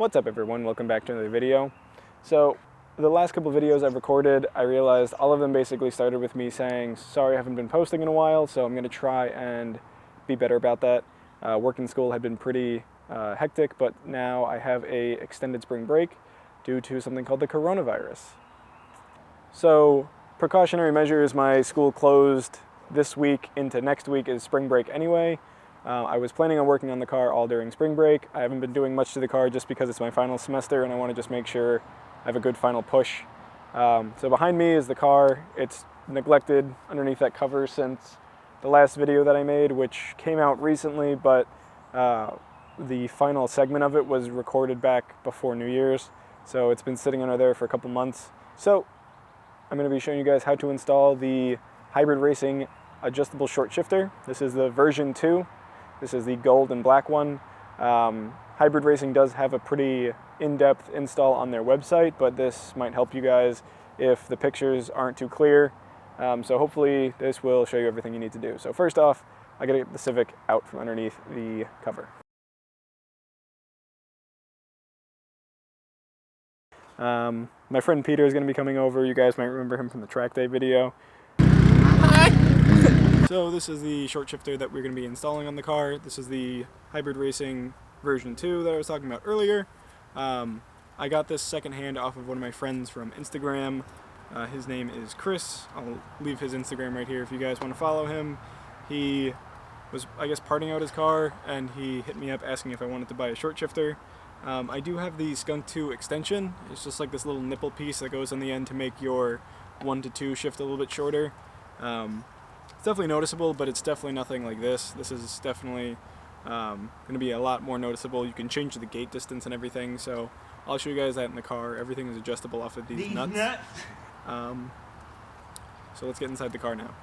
What's up everyone, welcome back to another video. So the last couple videos I've recorded, I realized all of them basically started with me saying, sorry I haven't been posting in a while, so I'm going to try and be better about that. Work and school had been pretty hectic, but now I have a extended spring break due to something called the coronavirus. So precautionary measures, my school closed this week into next week is spring break anyway. I was planning on working on the car all during spring break. I haven't been doing much to the car just because it's my final semester and I want to just make sure I have a good final push. So behind me is the car. It's neglected underneath that cover since the last video that I made, which came out recently, but the final segment of it was recorded back before New Year's. So it's been sitting under there for a couple months. So I'm going to be showing you guys how to install the Hybrid Racing adjustable short shifter. This is the version 2. This is the gold and black one. Hybrid Racing does have a pretty in-depth install on their website, but this might help you guys if the pictures aren't too clear. So hopefully this will show you everything you need to do. So first off, I gotta get the Civic out from underneath the cover. My friend Peter is gonna be coming over. You guys might remember him from the track day video. So this is the short shifter that we're going to be installing on the car. This is the Hybrid Racing version 2 that I was talking about earlier. I got this secondhand off of one of my friends from Instagram. His name is Chris. I'll leave his Instagram right here if you guys want to follow him. He was, I guess, parting out his car and he hit me up asking if I wanted to buy a short shifter. I do have the Skunk 2 extension. It's just like this little nipple piece that goes on the end to make your 1 to 2 shift a little bit shorter. It's definitely noticeable, but it's definitely nothing like this. This is definitely going to be a lot more noticeable. You can change the gate distance and everything, so I'll show you guys that in the car. Everything is adjustable off of these nuts. So let's get inside the car now.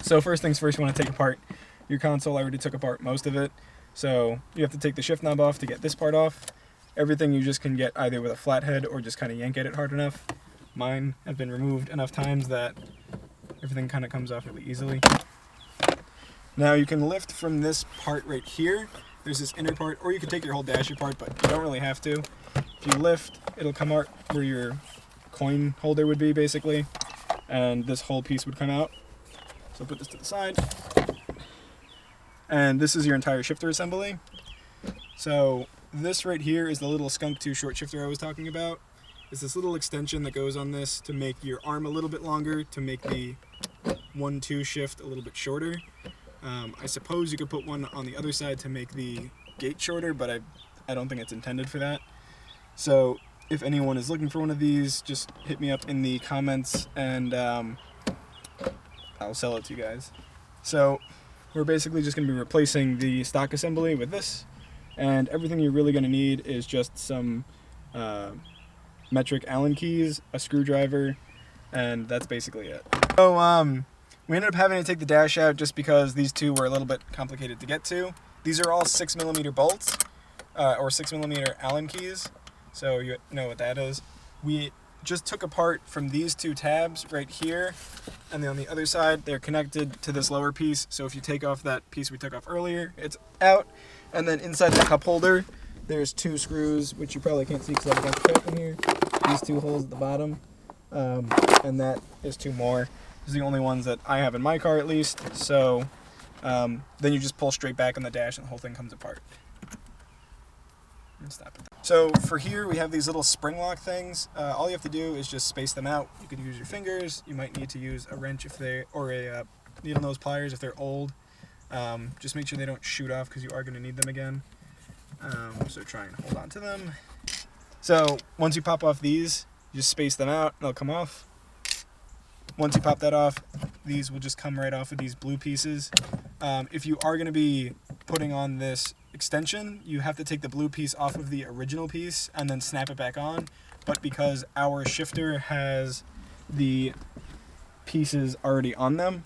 So first things first, you want to take apart your console. I already took apart most of it. So you have to take the shift knob off to get this part off. Everything you just can get either with a flathead or just kind of yank at it hard enough. Mine have been removed enough times that everything kind of comes off really easily. Now you can lift from this part right here. There's this inner part, or you can take your whole dash apart, but you don't really have to. If you lift, it'll come out where your coin holder would be, basically, and this whole piece would come out. So put this to the side. And this is your entire shifter assembly. So this right here is the little Skunk 2 short shifter I was talking about. It's this little extension that goes on this to make your arm a little bit longer, to make the 1-2 shift a little bit shorter. I suppose you could put one on the other side to make the gate shorter, but I don't think it's intended for that. So if anyone is looking for one of these, just hit me up in the comments and I'll sell it to you guys. So we're basically just going to be replacing the stock assembly with this, and everything you're really going to need is just some metric Allen keys, a screwdriver, and that's basically it. So we ended up having to take the dash out just because these two were a little bit complicated to get to. These are all 6mm bolts, or 6mm Allen keys, so you know what that is. We just took apart from these two tabs right here, and then on the other side they're connected to this lower piece, so if you take off that piece we took off earlier, it's out. And then inside the cup holder there's 2 screws, which you probably can't see because I have a bunch of tape in here. These 2 holes at the bottom, and that is 2 more. These are the only ones that I have in my car, at least. So then you just pull straight back on the dash and the whole thing comes apart. And stop it. So for here we have these little spring lock things. All you have to do is just space them out. You could use your fingers. You might need to use a wrench if they, or a needle nose pliers if they're old. Just make sure they don't shoot off because you are going to need them again. So try and hold on to them. So once you pop off these, you just space them out, they'll come off. Once you pop that off, these will just come right off of these blue pieces. If you are going to be putting on this extension, you have to take the blue piece off of the original piece and then snap it back on. But because our shifter has the pieces already on them,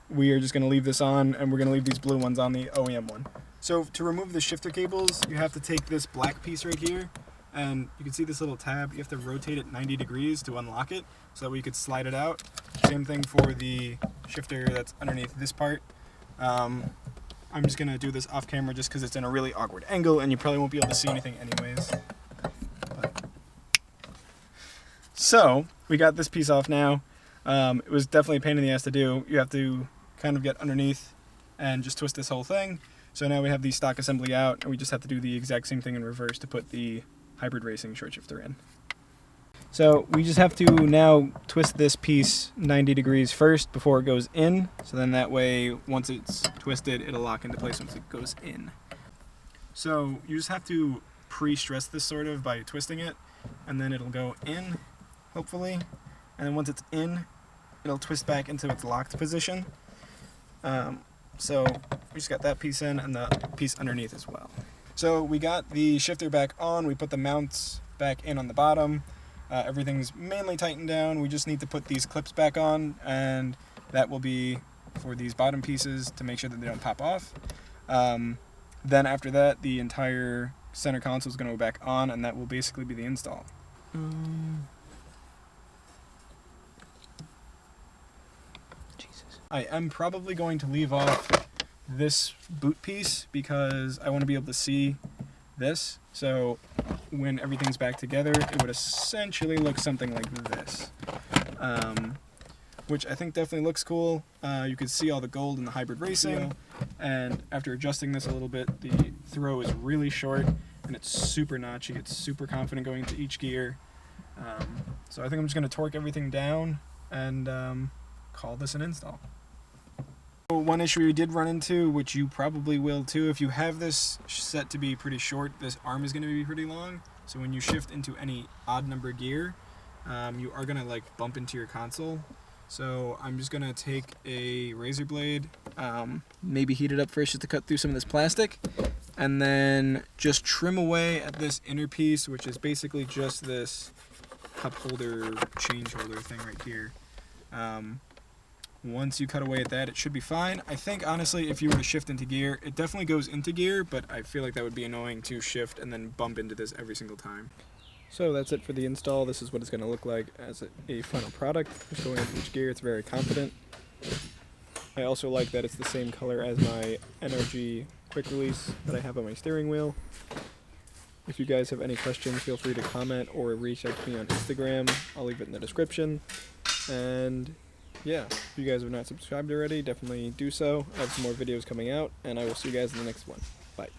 we are just going to leave this on, and we're going to leave these blue ones on the OEM one. So to remove the shifter cables, you have to take this black piece right here, and you can see this little tab. You have to rotate it 90 degrees to unlock it, so that we could slide it out. Same thing for the shifter that's underneath this part. I'm just going to do this off camera just because it's in a really awkward angle and you probably won't be able to see anything anyways. So, we got this piece off now. It was definitely a pain in the ass to do. You have to kind of get underneath and just twist this whole thing. So now we have the stock assembly out, and we just have to do the exact same thing in reverse to put the hybrid racing short shifter in. So we just have to now twist this piece 90 degrees first before it goes in. So then that way, once it's twisted, it'll lock into place once it goes in. So you just have to pre-stress this sort of by twisting it, and then it'll go in, hopefully. And then once it's in, it'll twist back into its locked position. So we just got that piece in and the piece underneath as well. So we got the shifter back on, we put the mounts back in on the bottom. Everything's mainly tightened down. We just need to put these clips back on, and that will be for these bottom pieces to make sure that they don't pop off. Then after that, the entire center console is going to go back on, and that will basically be the install. I am probably going to leave off this boot piece because I want to be able to see this. So when everything's back together, it would essentially look something like this, which I think definitely looks cool. You can see all the gold in the hybrid racing, and after adjusting this a little bit, the throw is really short and it's super notchy. It's super confident going into each gear. So I think I'm just going to torque everything down and call this an install. One issue we did run into, which you probably will too, if you have this set to be pretty short, this arm is going to be pretty long. So when you shift into any odd number gear, you are going to like bump into your console. So I'm just going to take a razor blade, maybe heat it up first just to cut through some of this plastic, and then just trim away at this inner piece, which is basically just this cup holder, change holder thing right here. Once you cut away at that, it should be fine. I think, honestly, if you were to shift into gear, it definitely goes into gear, but I feel like that would be annoying to shift and then bump into this every single time. So that's it for the install. This is what it's going to look like as a final product. Just going into each gear, it's very confident. I also like that it's the same color as my NRG quick release that I have on my steering wheel. If you guys have any questions, feel free to comment or reach out to me on Instagram. I'll leave it in the description. And yeah, if you guys have not subscribed already, definitely do so. I have some more videos coming out, and I will see you guys in the next one. Bye.